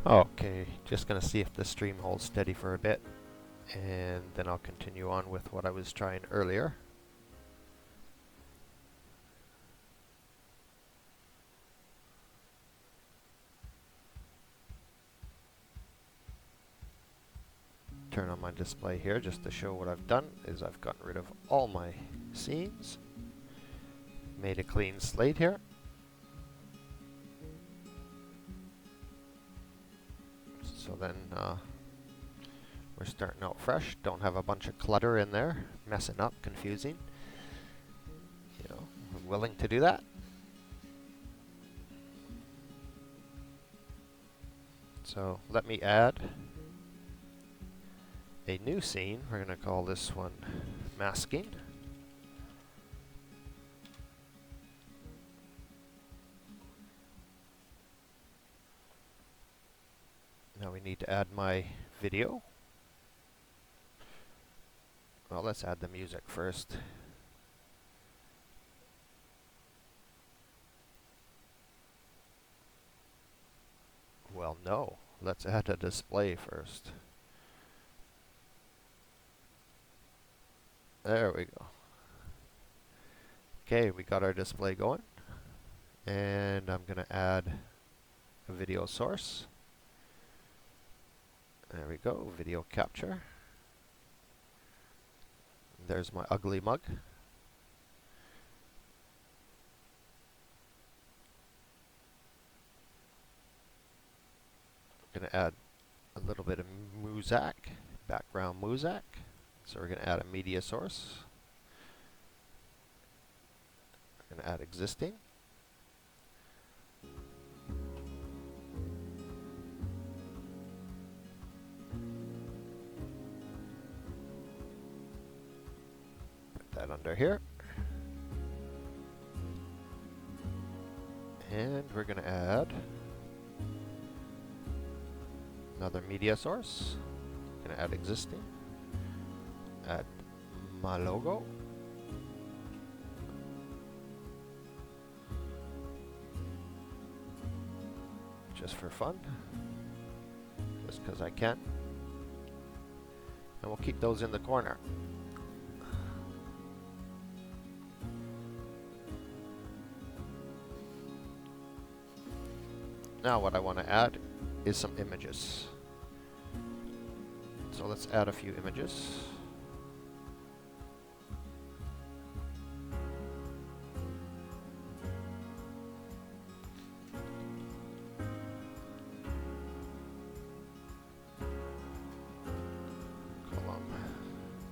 Okay, just gonna see if the stream holds steady for a bit, and then I'll continue on with what I was trying earlier. Turn on my display here just to show what I've done is I've gotten rid of all my scenes, made a clean slate here. So then we're starting out fresh, don't have a bunch of clutter in there, messing up, confusing. You know, I'm willing to do that. So let me add a new scene. We're going to call this one masking. Now we need to add my video. Well, let's add the music first. Well, no. Let's add a display first. There we go. Okay, we got our display going. And I'm going to add a video source. There we go, video capture. There's my ugly mug. I'm going to add a little bit of muzak, background muzak. So we're going to add a media source. We're going to add existing. Put that under here. And we're going to add another media source. Going to add existing. Add my logo. Just for fun. Just because I can. And we'll keep those in the corner. Now what I want to add is some images. So let's add a few images.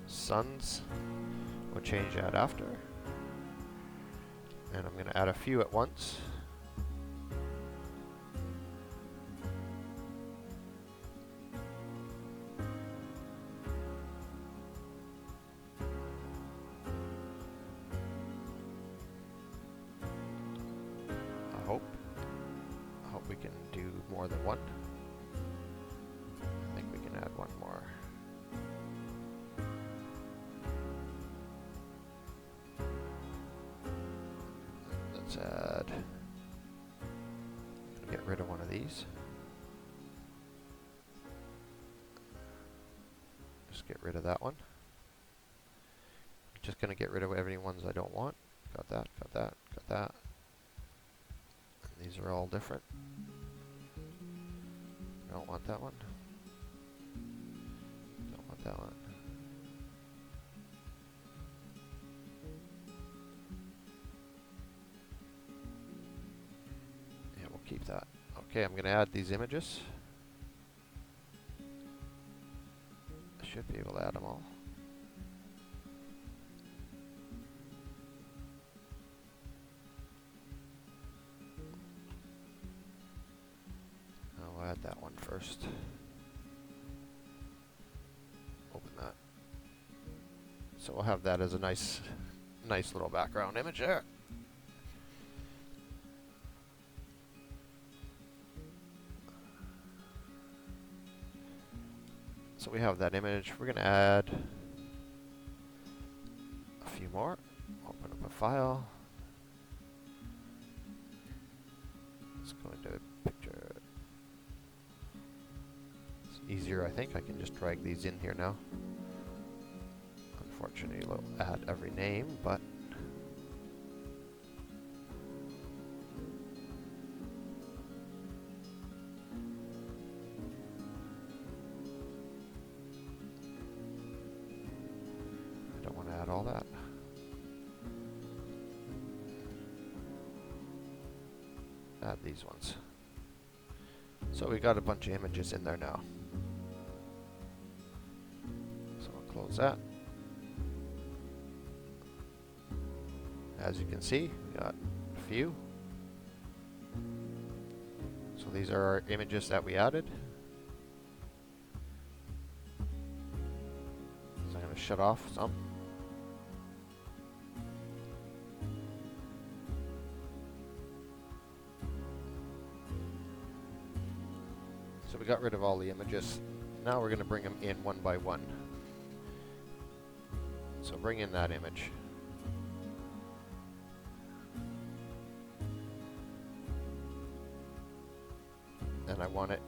Suns. We'll change that after. And I'm going to add a few at once. I hope we can do more than one. I think we can add one more. Let's add, get rid of one of these. Just get rid of that one. Just gonna get rid of any ones I don't want. Got that, got that, got that. And these are all different. Don't want that one. Don't want that one. Keep that. Okay, I'm going to add these images. I should be able to add them all. I'll add that one first. Open that. So we'll have that as a nice little background image there. So we have that image. We're going to add a few more. Open up a file. Let's go into picture. easier, I think. I can just drag these in here now. Unfortunately, it'll add every name, but I don't want to add all that. Add these ones. So we got a bunch of images in there now. So I'll close that. As you can see, we got a few. So these are our images that we added. So I'm going to shut off some. So we got rid of all the images. Now we're going to bring them in one by one. So bring in that image. And I want it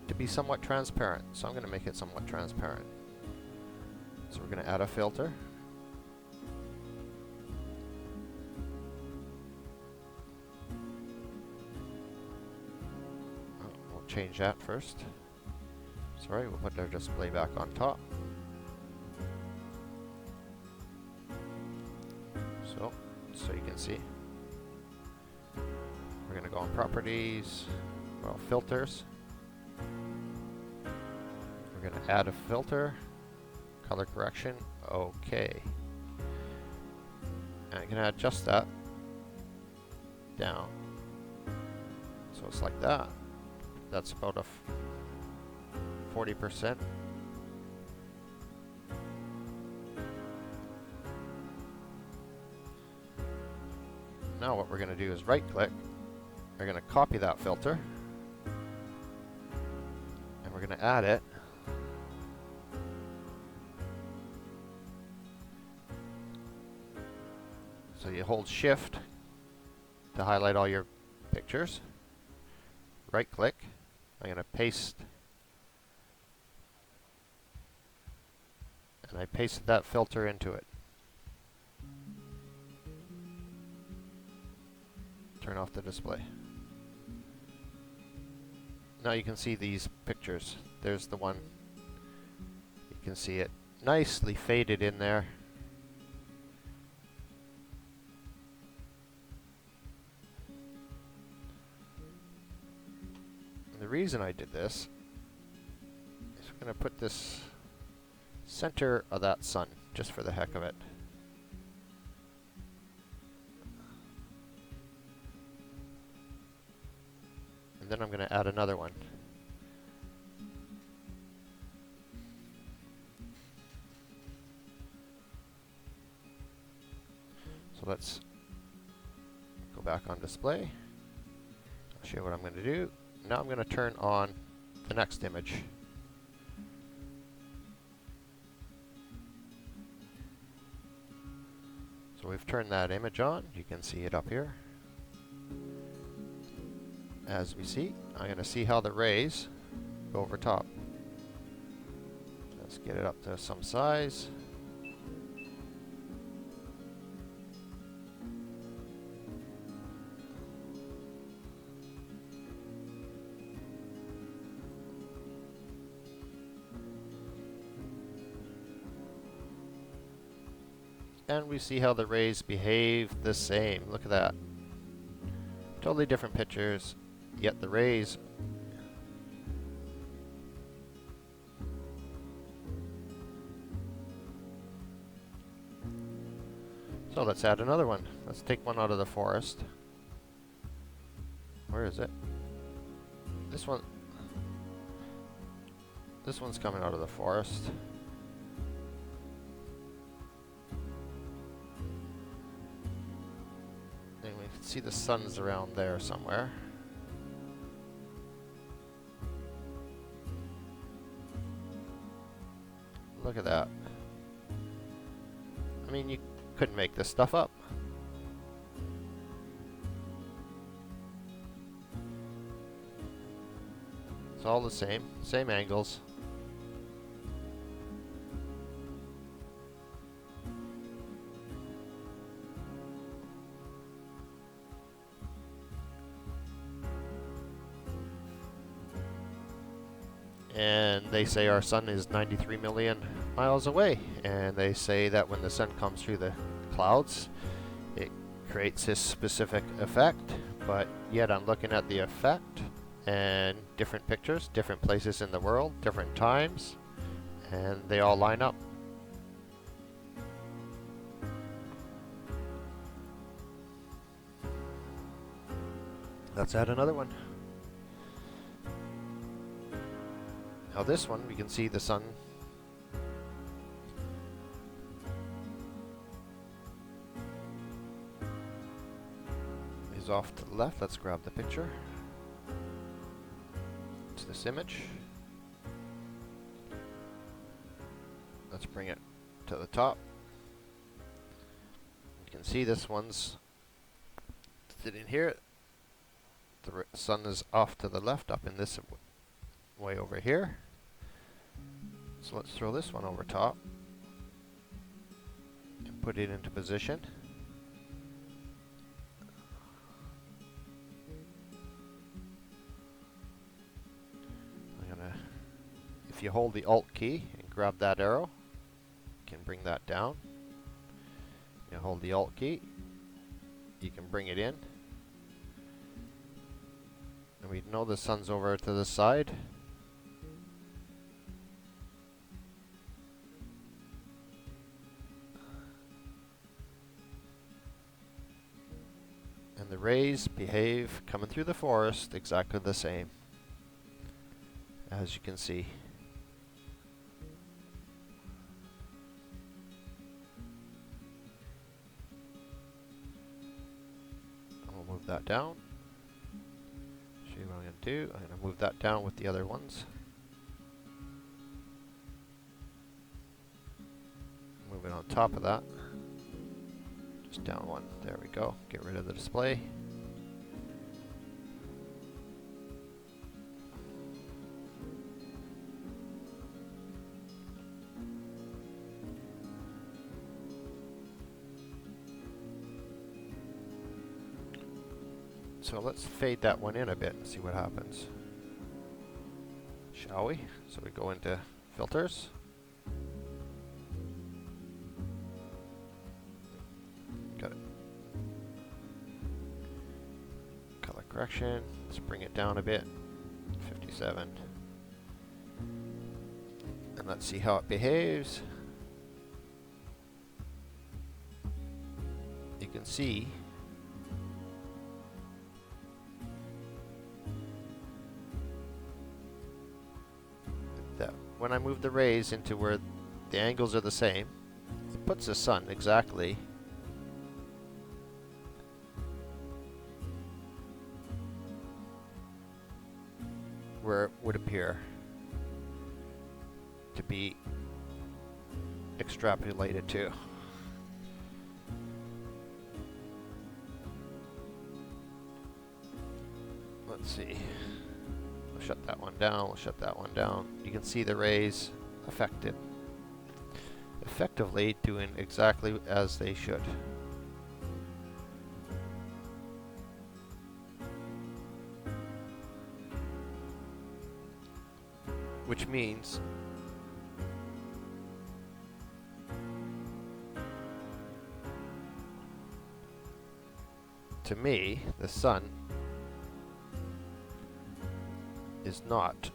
to be somewhat transparent, so I'm going to make it somewhat transparent. So we're going to add a filter. We'll change that first. Sorry, we'll put our display back on top. So you can see. We're going to go on properties. Well, filters. We're going to add a filter, color correction, okay. And I'm going to adjust that down. So it's like that. That's about a 40%. Now what we're going to do is right click. We're going to copy that filter. We're going to add it. So you hold shift to highlight all your pictures. Right click. I'm going to paste. And I pasted that filter into it. Turn off the display. Now you can see these pictures. There's the one. You can see it nicely faded in there. And the reason I did this is we're going to put this center of that sun just for the heck of it. And then I'm going to add another one. So let's go back on display. I'll show you what I'm going to do. Now I'm going to turn on the next image. So we've turned that image on. You can see it up here. As we see, I'm going to see how the rays go over top. Let's get it up to some size. And we see how the rays behave the same. Look at that. Totally different pictures. Yet the rays so let's add another one. Let's take one out of the forest. Where is it? This one's coming out of the forest. And we can see the sun's around there somewhere. Look at that. I mean, you couldn't make this stuff up. It's all the same angles. And they say our sun is 93 million miles away, and they say that when the sun comes through the clouds, it creates this specific effect, but yet I'm looking at the effect and different pictures, different places in the world, different times, and they all line up. Let's add another one. Now this one, we can see the sun is off to the left. Let's grab the picture. It's this image. Let's bring it to the top. You can see this one's sitting here. The sun is off to the left, up in this way over here. So let's throw this one over top and put it into position. If you hold the Alt key and grab that arrow, you can bring that down. You hold the Alt key, you can bring it in. And we know the sun's over to the side. And the rays behave coming through the forest exactly the same, as you can see. I'll move that down. Show you what I'm going to do. I'm going to move that down with the other ones. Move it on top of that. Just down one. There we go. Get rid of the display. So let's fade that one in a bit and see what happens. Shall we? So we go into filters. Got it. Color correction. Let's bring it down a bit. 57. And let's see how it behaves. You can see that when I move the rays into where the angles are the same, it puts the sun exactly where it would appear to be extrapolated to. Let's see. We'll shut that one down. We'll shut that one down. You can see the rays effectively doing exactly as they should. Which means to me, the sun is not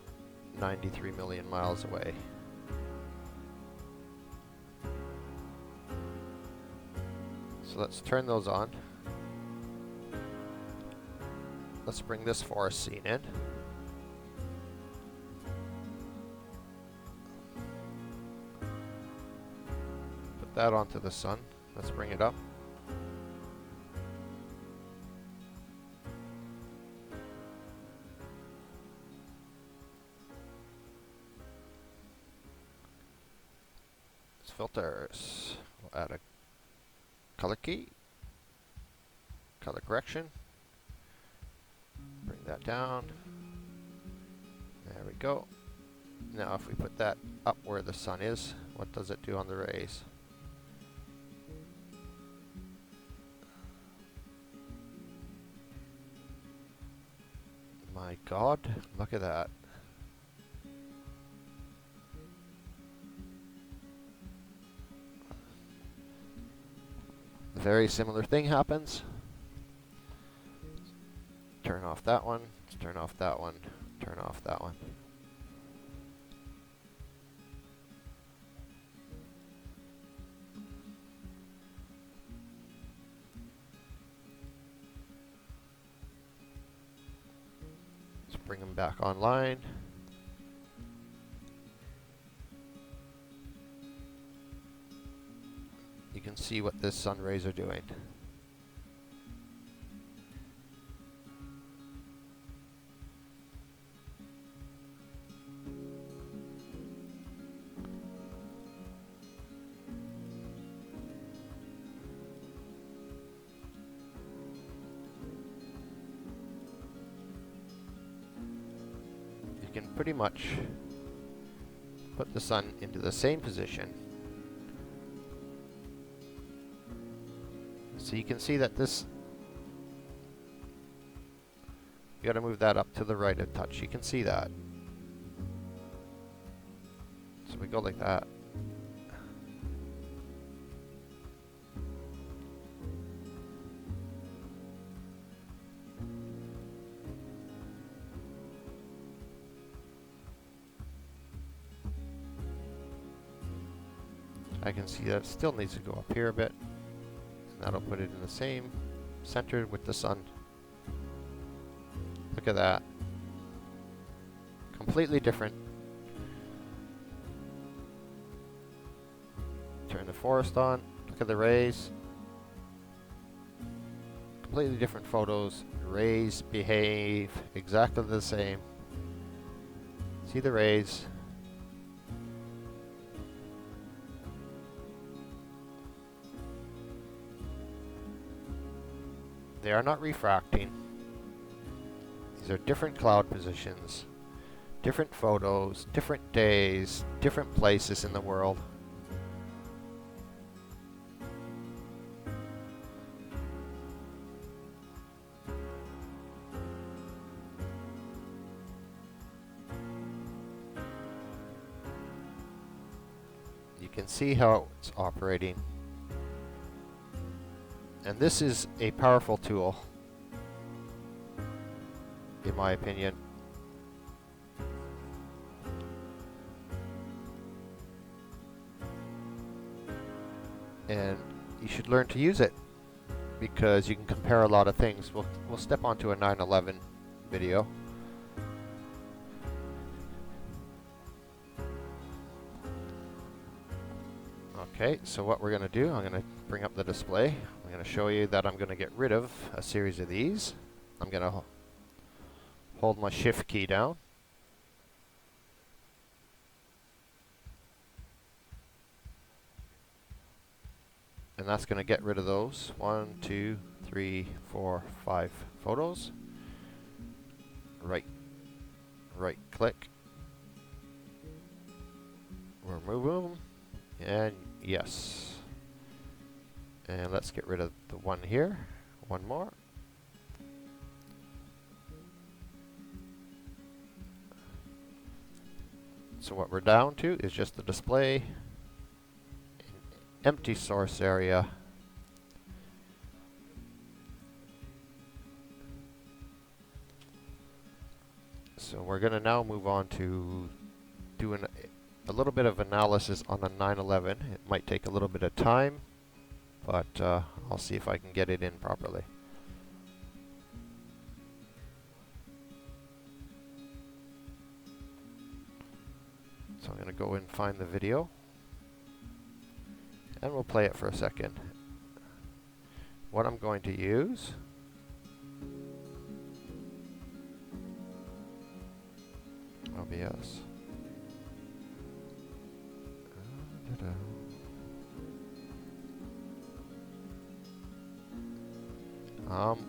93 million miles away. So let's turn those on. Let's bring this forest scene in. Put that onto the sun. Let's bring it up. Filters. We'll add a color key, color correction, bring that down, There we go. Now if we put that up where the sun is, what does it do on the rays? My God, look at that. A very similar thing happens. Turn off that one, turn off that one, turn off that one. Let's bring them back online. You can see what this sun rays are doing. You can pretty much put the sun into the same position. So you can see that this, you gotta move that up to the right a touch. You can see that. So we go like that. I can see that it still needs to go up here a bit. And that'll put it in the same center with the sun. Look at that. Completely different. Turn the forest on. Look at the rays. Completely different photos. Rays behave exactly the same. See the rays. They are not refracting. These are different cloud positions, different photos, different days, different places in the world. You can see how it's operating. And this is a powerful tool, in my opinion. And you should learn to use it because you can compare a lot of things. We'll step onto a 9/11 video. Okay, so what we're going to do, I'm going to bring up the display. I'm going to show you that I'm going to get rid of a series of these. I'm going to hold my shift key down. And that's going to get rid of those 1, 2, 3, 4, 5 photos. Right click. Remove them. And yes. And let's get rid of the one here. One more. So what we're down to is just the display, empty source area. So we're going to now move on to doing a little bit of analysis on the 9/11. It might take a little bit of time, but I'll see if I can get it in properly. So I'm going to go and find the video, and we'll play it for a second. What I'm going to use OBS.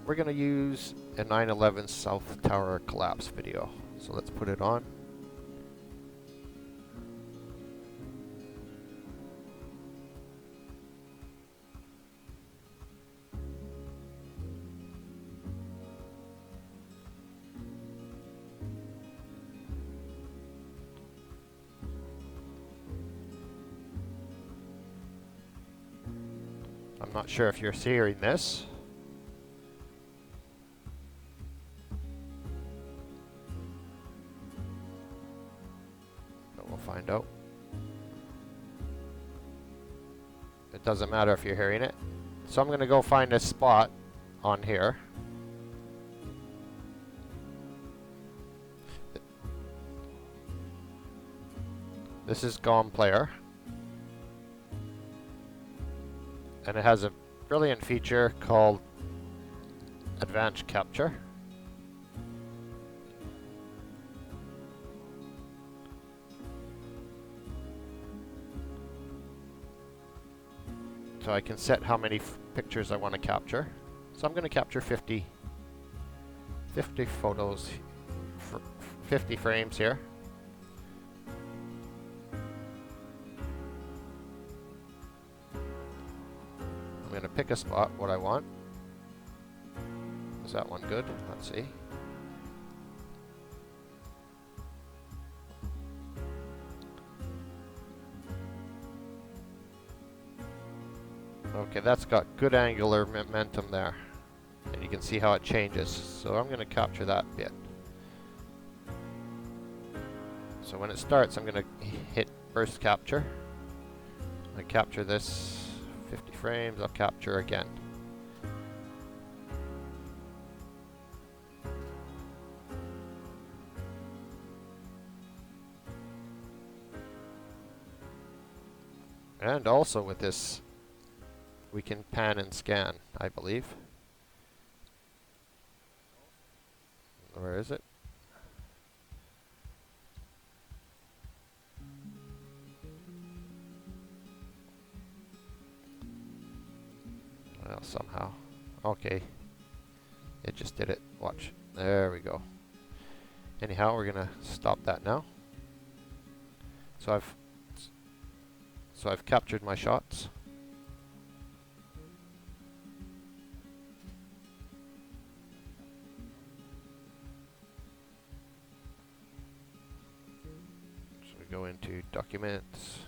We're going to use a 9/11 South Tower collapse video. So let's put it on. I'm not sure if you're hearing this. But we'll find out. It doesn't matter if you're hearing it. So I'm going to go find a spot on here. This is GOM Player. And it has a brilliant feature called Advanced Capture. So I can set how many pictures I want to capture. So I'm going to capture 50 photos, 50 frames here. I'm going to pick a spot, what I want. Is that one good? Let's see. Okay, that's got good angular momentum there. And you can see how it changes. So I'm going to capture that bit. So when it starts, I'm going to hit burst capture. I capture this 50 frames, I'll capture again. And also with this, we can pan and scan, I believe. Where is it? Well, somehow. Okay. It just did it. Watch. There we go. Anyhow, we're gonna stop that now. So I've captured my shots. So we go into documents,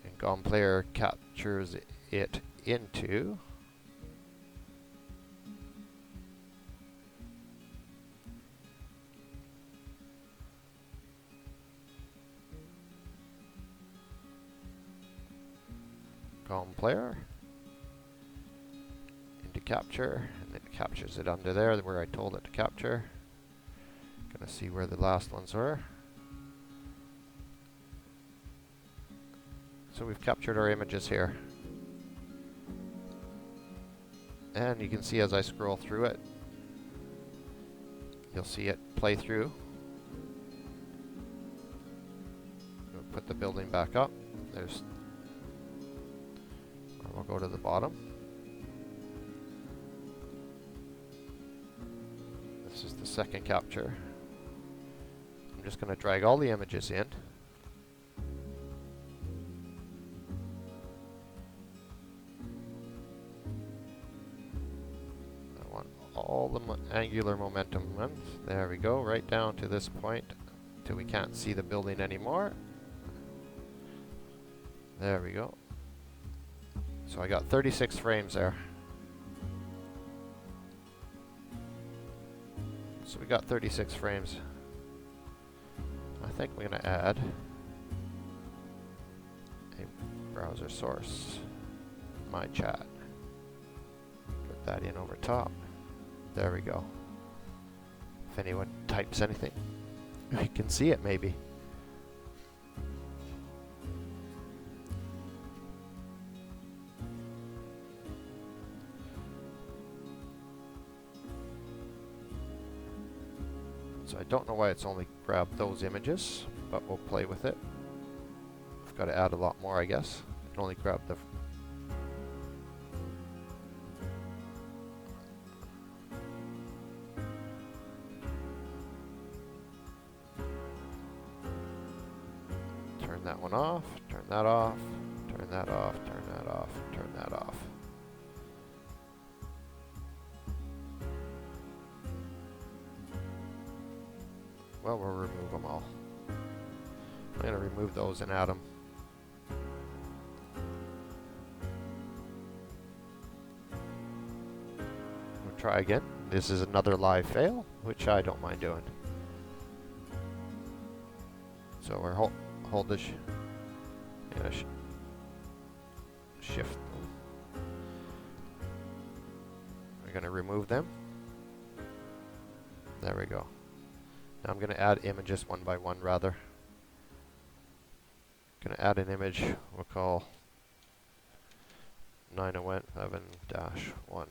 and GOM Player captures it into GOM Player into capture, and it captures it under there where I told it to capture. Gonna see where the last ones were. So we've captured our images here. And you can see as I scroll through it, you'll see it play through. We'll put the building back up. We'll go to the bottom. This is the second capture. I'm just going to drag all the images in. All the angular momentum ones. There we go, right down to this point till we can't see the building anymore. There we go. So I got 36 frames there. So we got 36 frames. I think we're going to add a browser source, my chat. Put that in over top. There we go. If anyone types anything, we can see it maybe. So I don't know why it's only grabbed those images, but we'll play with it. I've got to add a lot more, I guess. It can only grab the turn that one off, turn that off, turn that off, turn that off, turn that off. Well, we'll remove them all. I'm going to remove those and add them. try again. This is another live fail, which I don't mind doing. So we're hold the shift. We're going to remove them. There we go. Now I'm going to add images one by one rather. Going to add an image we'll call 911-1. We'll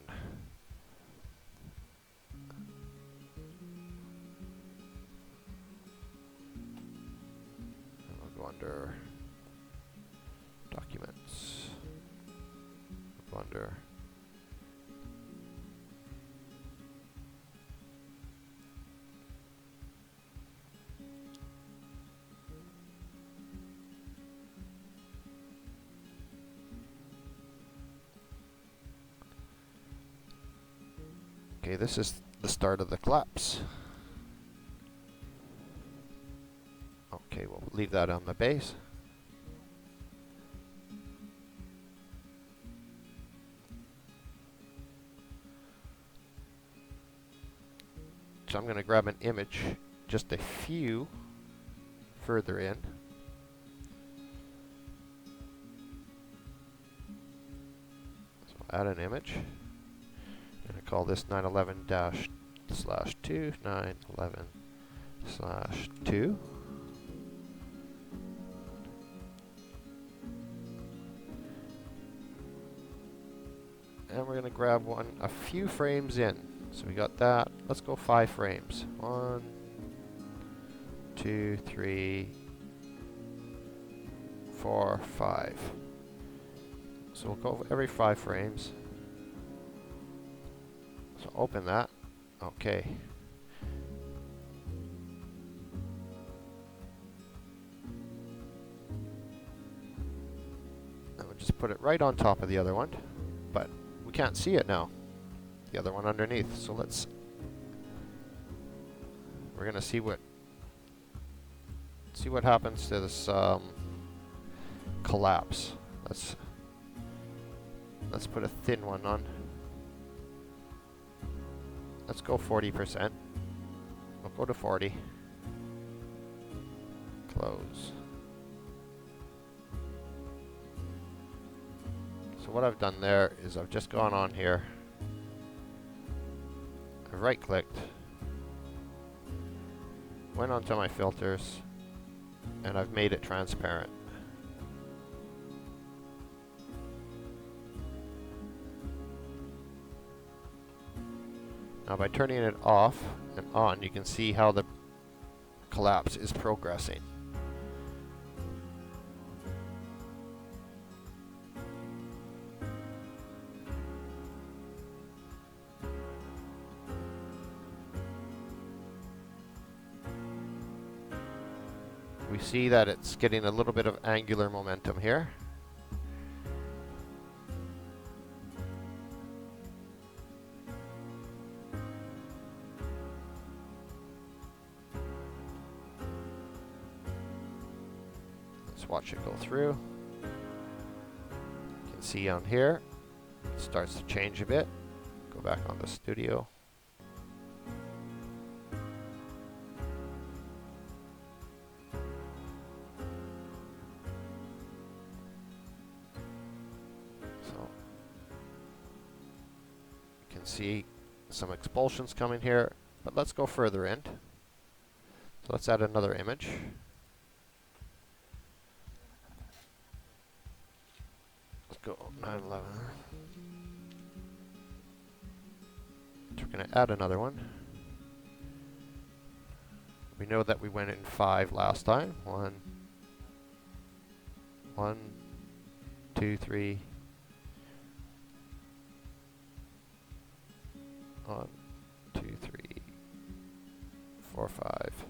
go under documents. We'll go under okay, this is the start of the collapse. Okay, we'll leave that on the base. So I'm going to grab an image just a few further in. So add an image. I'm going to call this 911-/2, 911/2. And we're going to grab a few frames in. So we got that. Let's go 5 frames. 1, 2, 3, 4, 5. So we'll go every 5 frames. So open that. Okay. And we'll just put it right on top of the other one. But we can't see it now. The other one underneath. So we're gonna see what happens to this collapse. Let's put a thin one on. Let's go 40%. We'll go to 40. Close. So what I've done there is I've just gone on here. I've right-clicked. Went onto my filters. And I've made it transparent. Now by turning it off and on, you can see how the collapse is progressing. We see that it's getting a little bit of angular momentum here. Watch it go through. You can see on here, it starts to change a bit. Go back on the studio. So you can see some expulsions coming here, but let's go further in. So let's add another image. Go 911. So we're going to add another one. We know that we went in 5 last time. 1, 2, 3. 1, 2, 3, 4, 5,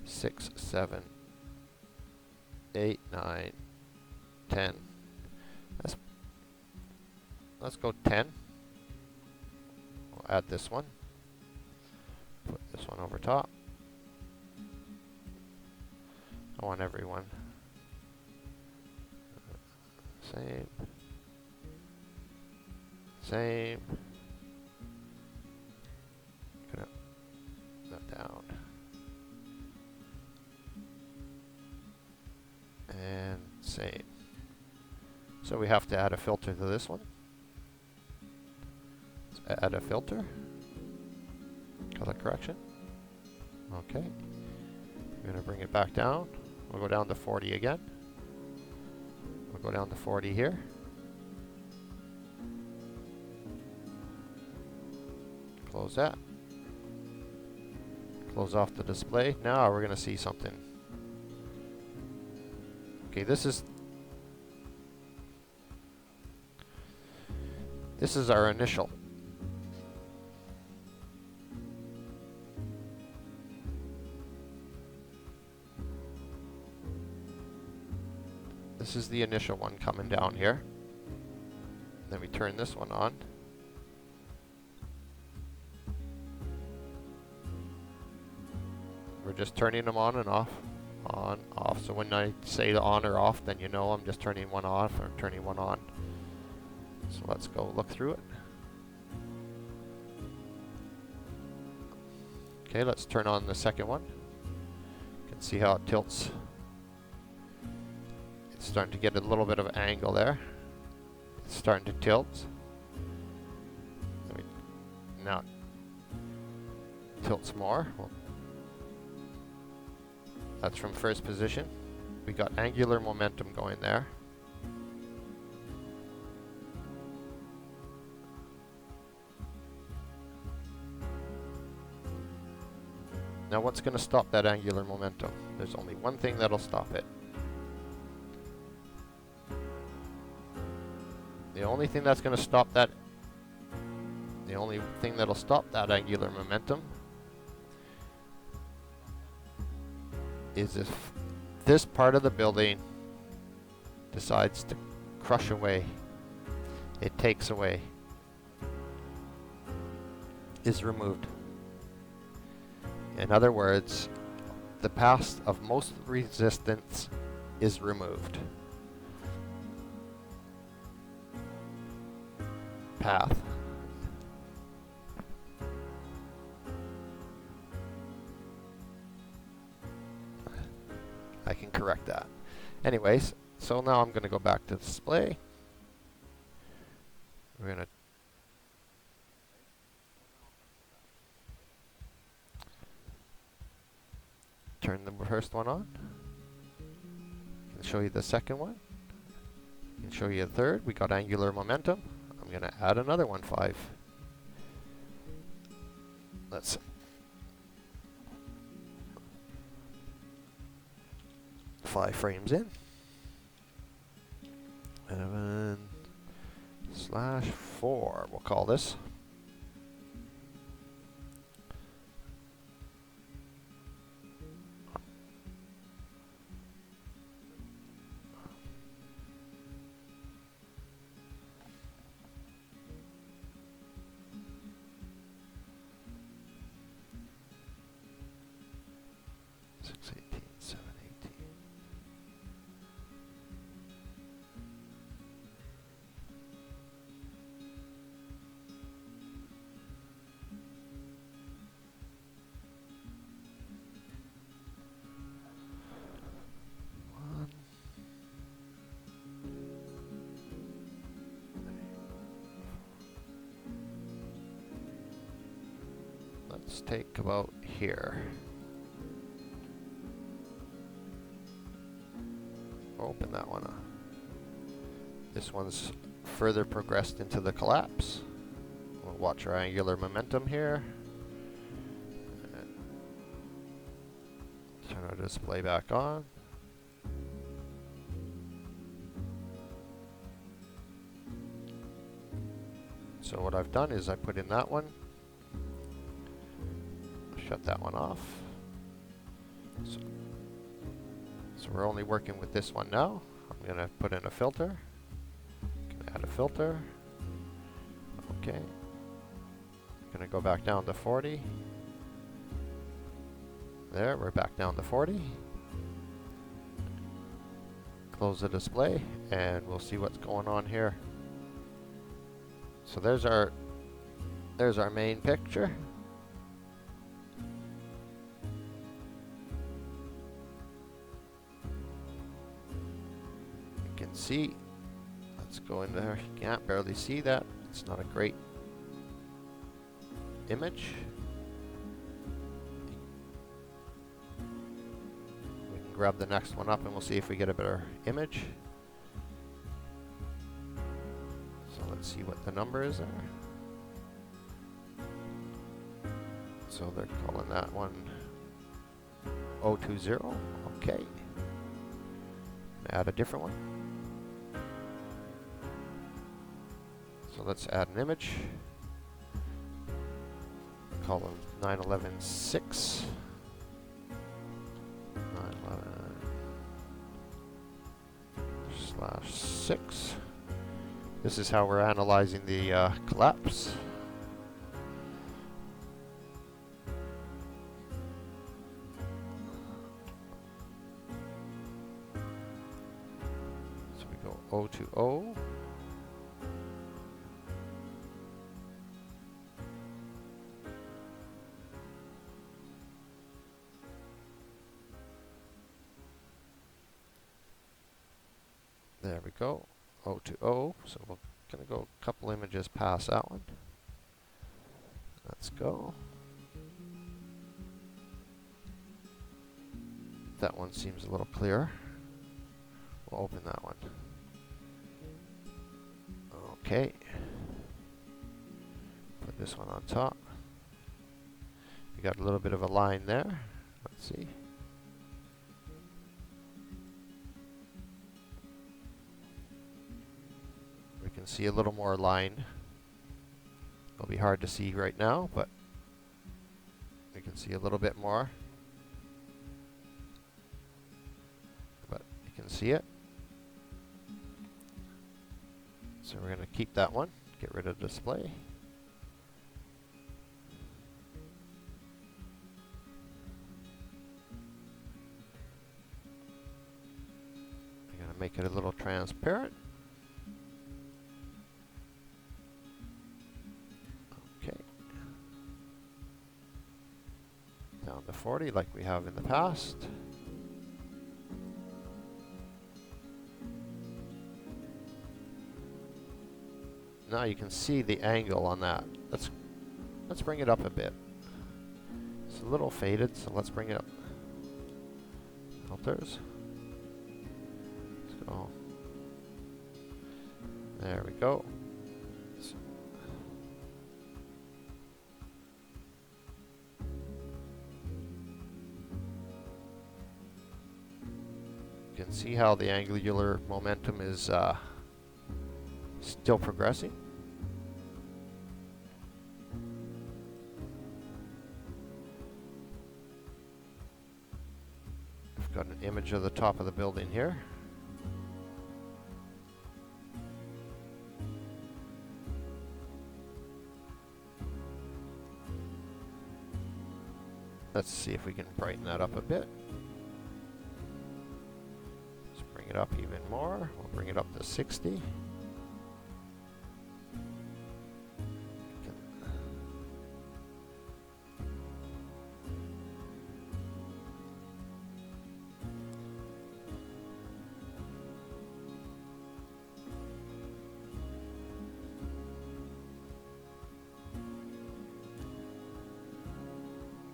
6, 7, 8, 9, 10. Let's go 10. We'll add this one. Put this one over top. I want everyone. Same. Same. So we have to add a filter to this one. Let's add a filter. Color correction. Okay. We're going to bring it back down. We'll go down to 40 again. We'll go down to 40 here. Close that. Close off the display. Now we're going to see something. Okay, this is our initial. This is the initial one coming down here. Then we turn this one on. We're just turning them on and off. On, off. So when I say on or off, then you know I'm just turning one off or turning one on. So let's go look through it. Okay, let's turn on the second one. You can see how it tilts. It's starting to get a little bit of angle there. It's starting to tilt. Now it tilts more. Well, that's from first position. We got angular momentum going there. Now what's going to stop that angular momentum? There's only one thing that'll stop it. The only thing that's going to stop that, the only thing that'll stop that angular momentum is if this part of the building decides to crush away, it takes away, is removed. In other words, the path of most resistance is removed. Path. I can correct that. Anyways, so now I'm going to go back to display. We're going to turn the first one on. I can show you the second one. I can show you the third. We got angular momentum. I'm going to add another one, 5. Let's 5 frames in. 11/4, we'll call this. Let's take about here. Open that one up. This one's further progressed into the collapse. We'll watch our angular momentum here. Turn our display back on. So what I've done is I put in that one. Shut that one off. So we're only working with this one now. I'm going to put in a filter. Gonna add a filter. Okay. Going to go back down to 40. There, we're back down to 40. Close the display and we'll see what's going on here. So there's our main picture. See, go in there. You can't barely see that. It's not a great image. We can grab the next one up and we'll see if we get a better image. So let's see what the number is there. So they're calling that one 020. Okay. Add a different one. So let's add an image. Call them 911.6. 911/6. This is how we're analyzing the collapse. So we go 020. There we go, 020. So we're going to go a couple images past that one. Let's go. That one seems a little clearer. We'll open that one. Okay. Put this one on top. We got a little bit of a line there. Let's see. We can see a little more line. It'll be hard to see right now, but we can see a little bit more. But you can see it. So we're going to keep that one, get rid of display. I'm going to make it a little transparent. Okay. Down to 40 like we have in the past. Now you can see the angle on that. Let's bring it up a bit. It's a little faded, so let's bring it up. Filters. Let's go. There we go. So you can see how the angular momentum is still progressing. We've got an image of the top of the building here. Let's see if we can brighten that up a bit. Let's bring it up even more. We'll bring it up to 60.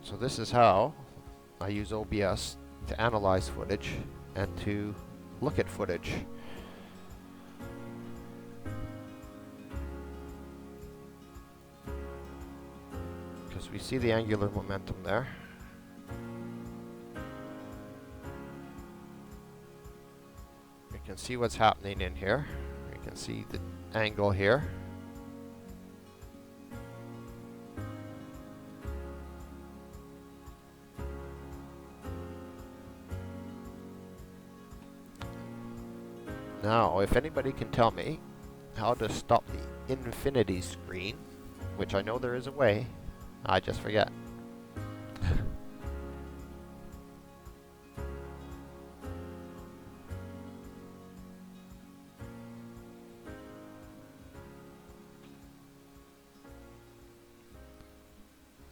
So this is how I use OBS to analyze footage and to look at footage. Because we see the angular momentum there. You can see what's happening in here. You can see the angle here. Now, if anybody can tell me how to stop the infinity screen, which I know there is a way, I just forget.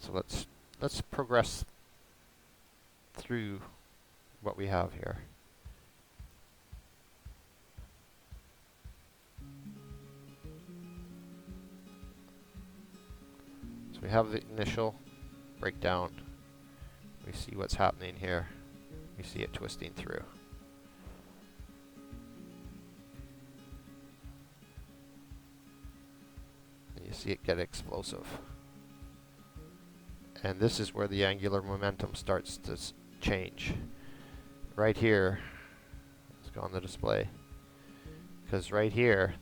So let's progress through what we have here. we have the initial breakdown. We see what's happening here. We see it twisting through. And you see it get explosive. And this is where the angular momentum starts to change. Right here, let's go on the display. Because right here,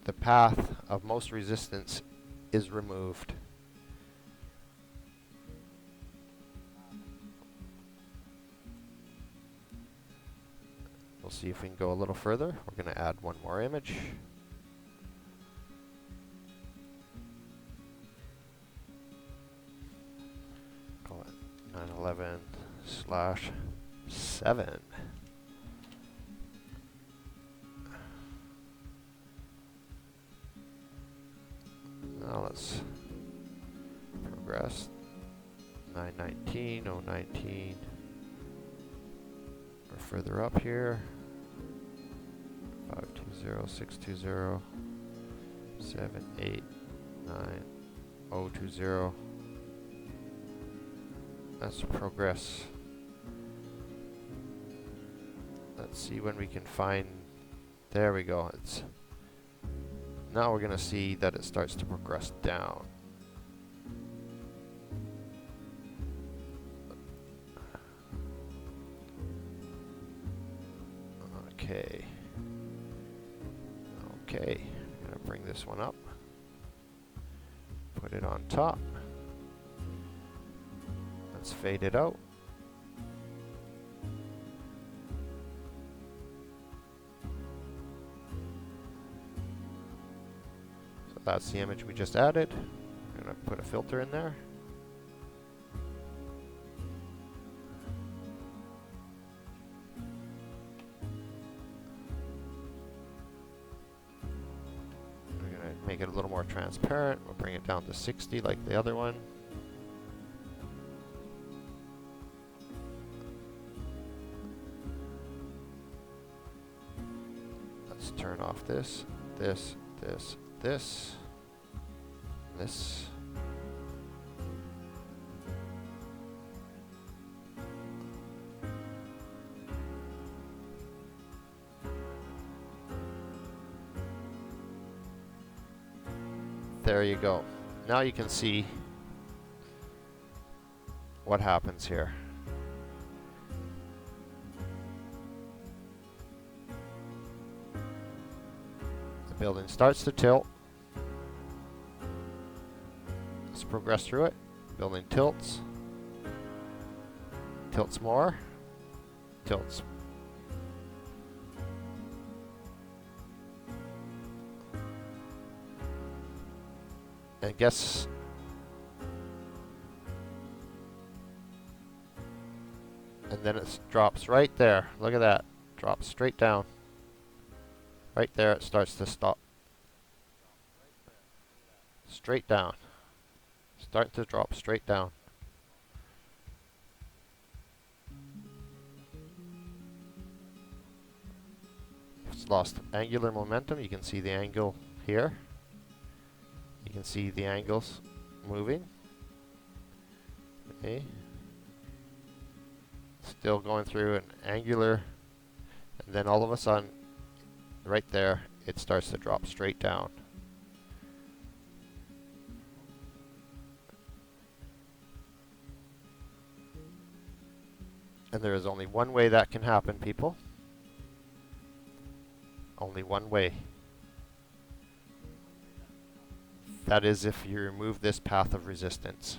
the path of most resistance is removed. We'll see if we can go a little further. We're going to add one more image. Call it 911/7. Now let's progress. 919/019. We're further up here. 520/620. 789/020. That's progress. Let's see when we can find. There we go. It's now we're going to see that it starts to progress down. Okay. Okay. I'm going to bring this one up. Put it on top. Let's fade it out. So that's the image we just added. I'm going to put a filter in there. We're going to make it a little more transparent. We'll bring it down to 60 like the other one. Let's turn off this, this, this, this, this. There you go. Now you can see what happens here. The building starts to tilt. Let's progress through it. Building tilts. Tilts more. Tilts. And guess and then it drops right there. Look at that. Drops straight down. Right there it starts to stop. Straight down. Start to drop straight down. It's lost angular momentum. You can see the angle here. You can see the angles moving. Okay. Still going through an angular, and then all of a sudden, right there, it starts to drop straight down. And there is only one way that can happen, people. Only one way. That is if you remove this path of resistance.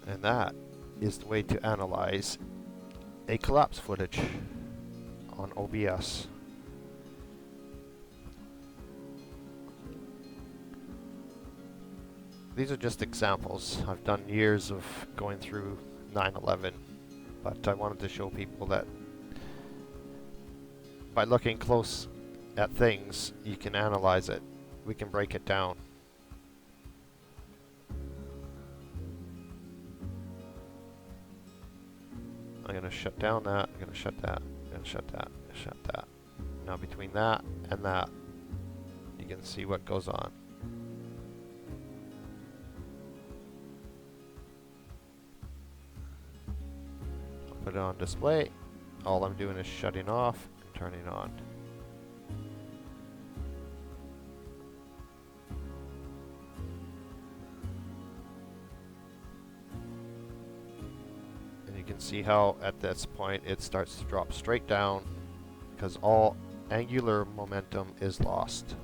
And that is the way to analyze a collapse footage on OBS. These are just examples. I've done years of going through 9/11, but I wanted to show people that by looking close at things, you can analyze it. We can break it down. I'm going to shut down that, I'm going to shut that, I'm going to shut that, shut that. Now between that and that, you can see what goes on. I'll put it on display. All I'm doing is shutting off and turning on. You can see how at this point it starts to drop straight down because all angular momentum is lost.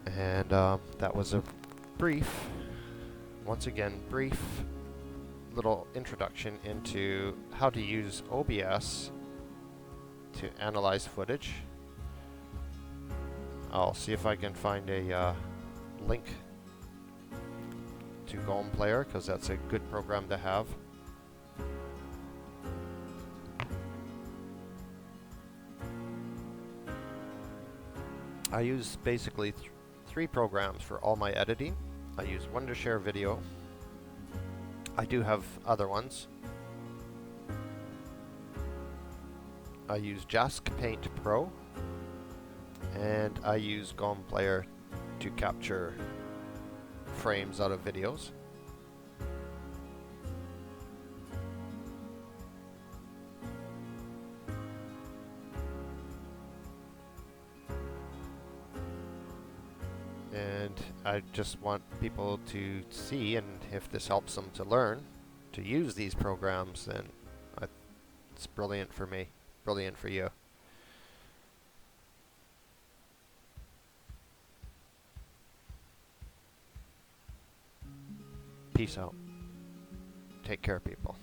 And that was a brief, once again, brief little introduction into how to use OBS to analyze footage. I'll see if I can find a link to Golem Player, because that's a good program to have. I use basically three programs for all my editing. I use one to share video. I do have other ones. I use Jasc Paint Pro. And I use Golem Player to capture frames out of videos. And I just want people to see, and if this helps them to learn to use these programs, then it's brilliant for me, brilliant for you. Peace out. Take care, people.